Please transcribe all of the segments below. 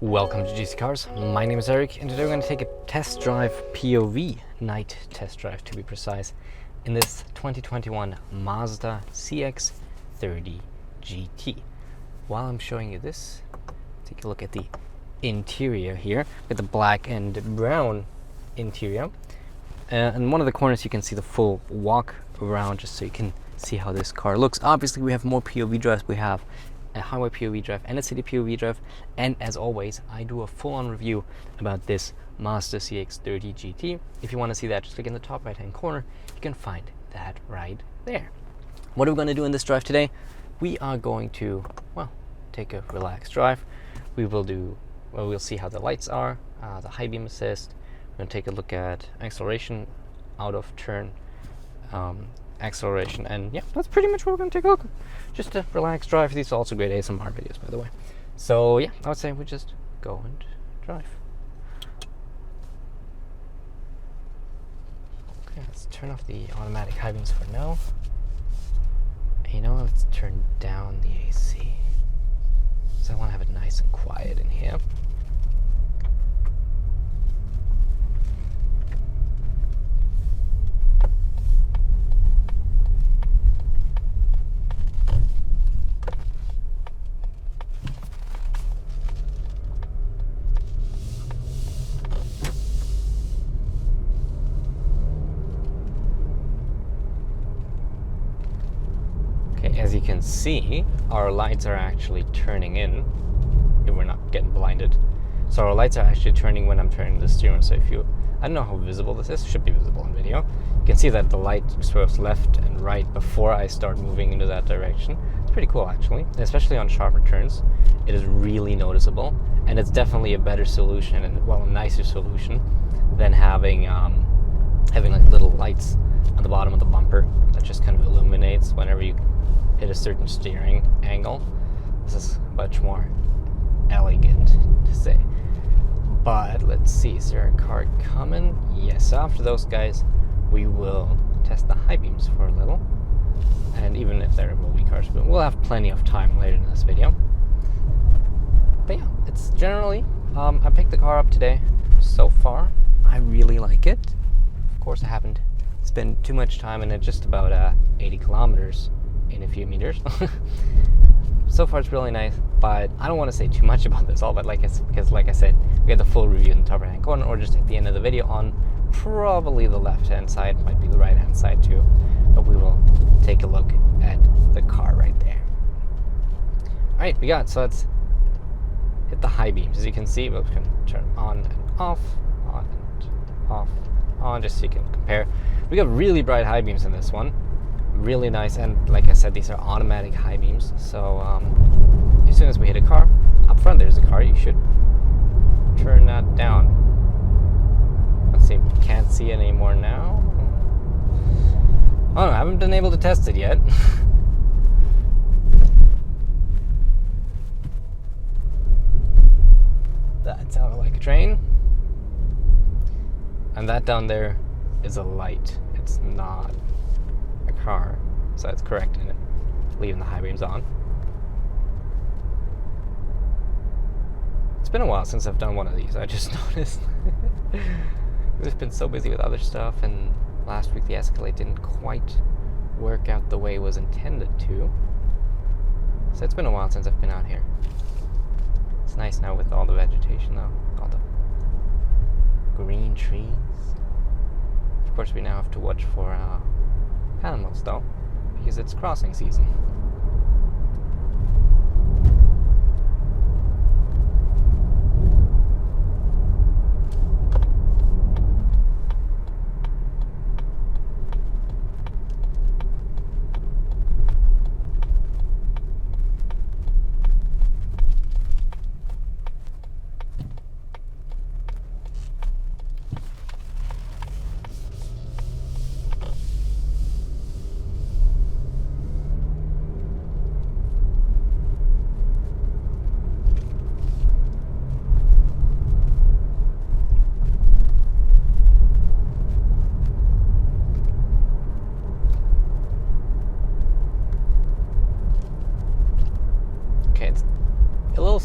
Welcome to GCCars. My name is Eric, and today we're going to take a test drive, POV, night test drive to be precise, in this 2021 Mazda CX-30 GT. While I'm showing you this, take a look at the interior here, with the black and brown interior. And one of the corners you can see the full walk around, just so you can see how this car looks. Obviously we have more POV drives. We have a highway POV drive and a city POV drive, and as always I do a full-on review about this Mazda CX-30 GT. If you want to see that, just click in the top right hand corner. You can find that right there. What are we going to do in this drive today? We are going to, well, take a relaxed drive. We'll see how the lights are, the high beam assist. We're going to take a look at acceleration, out of turn acceleration, and yeah, that's pretty much what we're going to take a look at. Just a relaxed drive. These are also great ASMR videos, by the way. So yeah, I would say we just go and drive. Okay, let's turn off the automatic high beams for now. And you know what, let's turn down the AC. So I want to have it nice and quiet in here. As you can see, our lights are actually turning in if we're not getting blinded. So our lights are actually turning when I'm turning the steering. So I don't know how visible this is, it should be visible in video. You can see that the light swerves left and right before I start moving into that direction. It's pretty cool actually, especially on sharper turns. It is really noticeable, and it's definitely a better solution, and well, a nicer solution than having like little lights on the bottom of the bumper that just kind of illuminates whenever you hit a certain steering angle. This is much more elegant to say. But let's see, is there a car coming? Yes, after those guys we will test the high beams for a little, and even if there will be cars, but we'll have plenty of time later in this video. But yeah, it's generally I picked the car up today. So far I really like it. Of course I haven't spent too much time in it, just about 80 kilometers in a few meters. So far it's really nice, but I don't want to say too much about this all, but because like I said, we get the full review in the top right hand corner, or just at the end of the video on probably the left hand side, might be the right hand side too, but we will take a look at the car right there. Alright, so let's hit the high beams. As you can see, we can turn on and off, on and off, on, just so you can compare. We got really bright high beams in this one. Really nice, and like I said, these are automatic high beams, so as soon as we hit a car, up front there's a car, you should turn that down. Let's see, can't see it anymore now. Oh no, I haven't been able to test it yet. That sounded like a train. And that down there is a light, it's not a car, so that's correct in it, leaving the high beams on. It's been a while since I've done one of these, I just noticed. I've just been so busy with other stuff, and last week the Escalade didn't quite work out the way it was intended to. So it's been a while since I've been out here. It's nice now with all the vegetation though, all the green trees. Of course we now have to watch for animals though, because it's crossing season.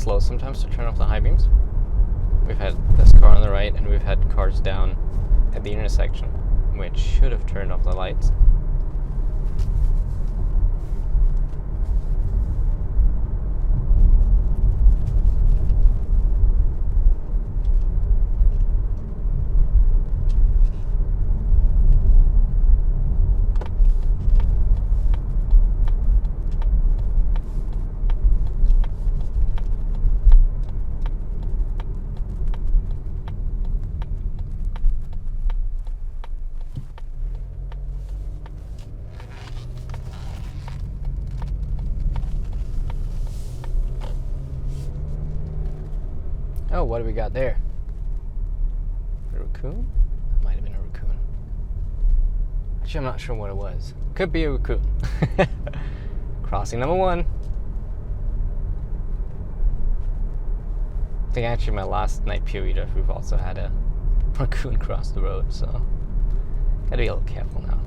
slow sometimes to turn off the high beams. We've had this car on the right, and we've had cars down at the intersection, which should have turned off the lights. Oh, what do we got there? A raccoon? That might have been a raccoon. Actually, I'm not sure what it was. Could be a raccoon. Crossing number 1. I think actually my last night POV, we've also had a raccoon cross the road, so gotta be a little careful now.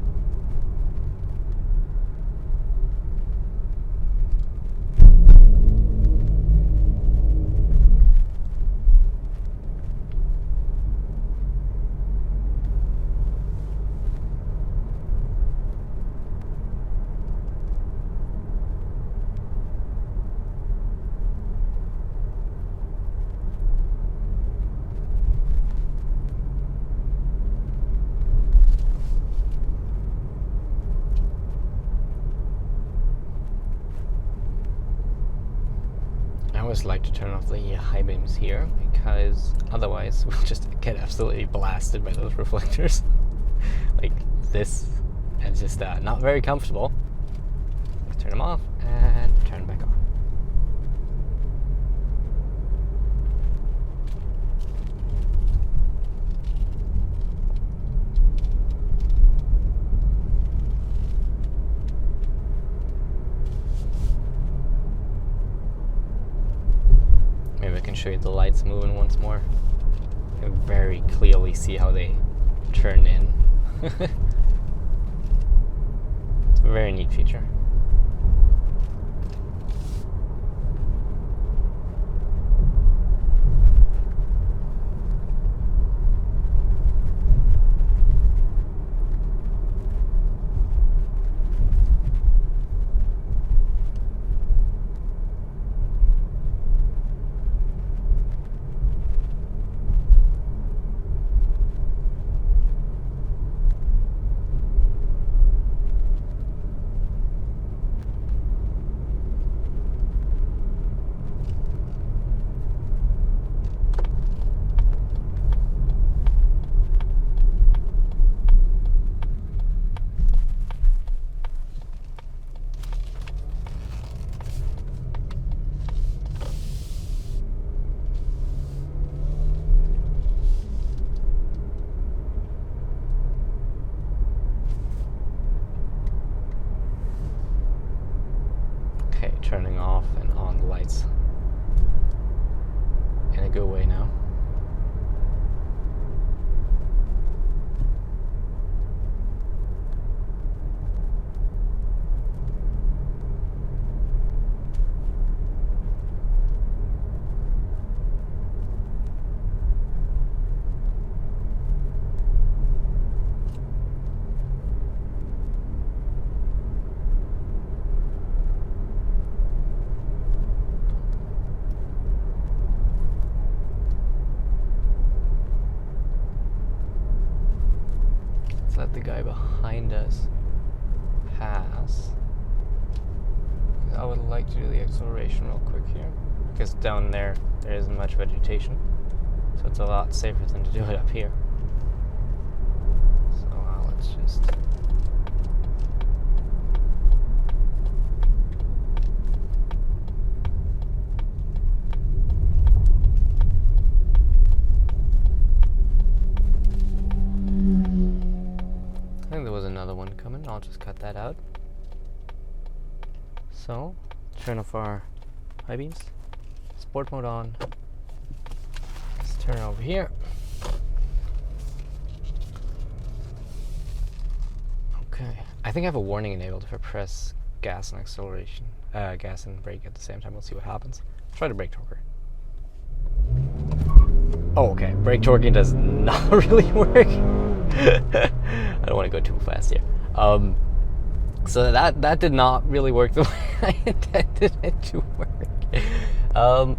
I always like to turn off the high beams here because otherwise we'll just get absolutely blasted by those reflectors. Like this, and it's just not very comfortable. Let's turn them off and turn them back on. Maybe I can show you the lights moving once more. You can very clearly see how they turn in. It's a very neat feature. Okay, turning off and on the lights in a good way now. Let the guy behind us pass. I would like to do the acceleration real quick here, because down there isn't much vegetation, so it's a lot safer than to do it up here. So let's just I'll just cut that out. So, turn off our high beams, sport mode on. Let's turn it over here. Okay, I think I have a warning enabled if I press gas and acceleration, gas and brake at the same time. We'll see what happens. Try to brake torque. Oh, okay. Brake torquing does not really work. I don't want to go too fast here. So that did not really work the way I intended it to work.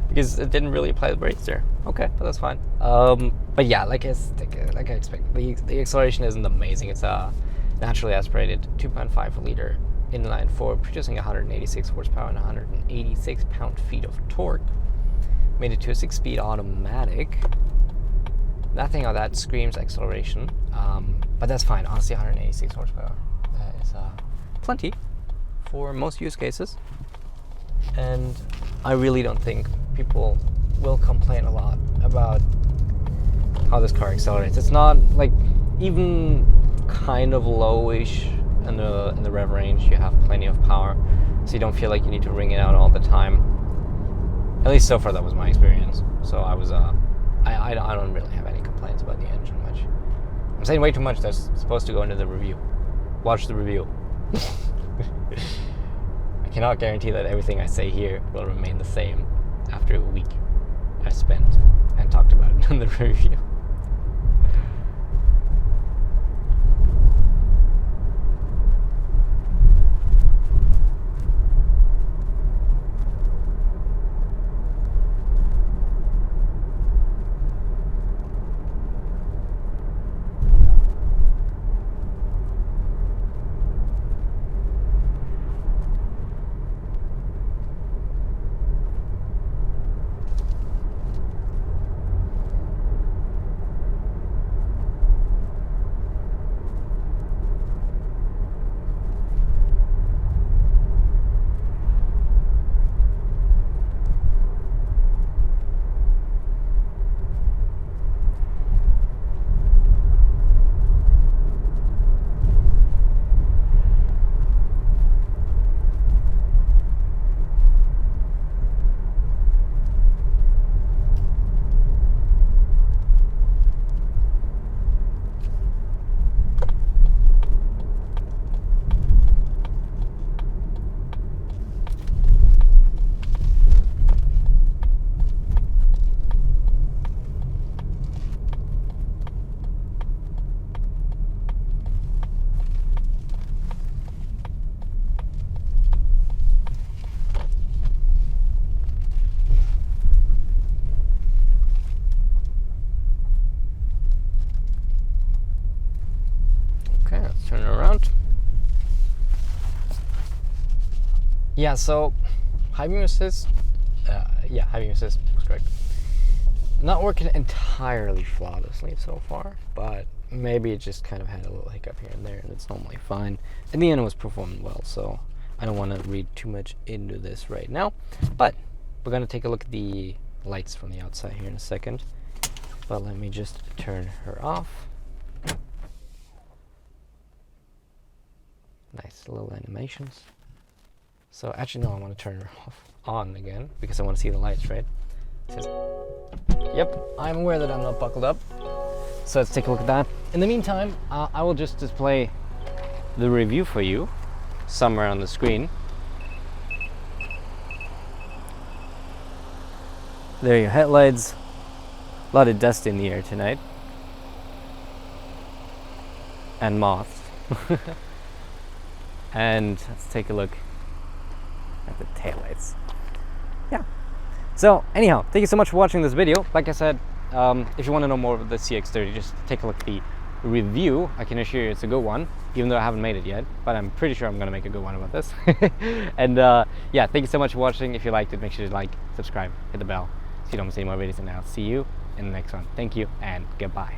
Because it didn't really apply the brakes there. Okay, but that's fine. But yeah, like I expected, the acceleration isn't amazing. It's a naturally aspirated 2.5 liter inline four, producing 186 horsepower and 186 pound-feet of torque. Made it to a 6-speed automatic. Nothing on that screams acceleration, but that's fine. Honestly, 186 horsepower. That is plenty for most use cases. And I really don't think people will complain a lot about how this car accelerates. It's not like even kind of lowish in the rev range. You have plenty of power, so you don't feel like you need to wring it out all the time. At least so far, that was my experience. So I was, I don't really have any complaints about the engine much. I'm saying way too much. That's supposed to go into the review. Watch the review. I cannot guarantee that everything I say here will remain the same after a week I spent and talked about it in the review. Let's turn it around. Yeah, so high beam assist, high beam assist was correct. Not working entirely flawlessly so far, but maybe it just kind of had a little hiccup here and there, and it's normally fine. In the end, it was performing well, so I don't want to read too much into this right now. But we're going to take a look at the lights from the outside here in a second. But let me just turn her off. Nice little animations. So actually, no, I want to turn her on again because I want to see the lights, right? So, yep, I'm aware that I'm not buckled up. So let's take a look at that. In the meantime, I will just display the review for you somewhere on the screen. There are your headlights. A lot of dust in the air tonight. And moths. And let's take a look at the taillights. Yeah. So anyhow, thank you so much for watching this video. Like I said, if you want to know more about the CX-30, just take a look at the review. I can assure you it's a good one, even though I haven't made it yet, but I'm pretty sure I'm going to make a good one about this. And yeah, thank you so much for watching. If you liked it, make sure to like, subscribe, hit the bell so you don't miss any more videos, and I'll see you in the next one. Thank you and goodbye.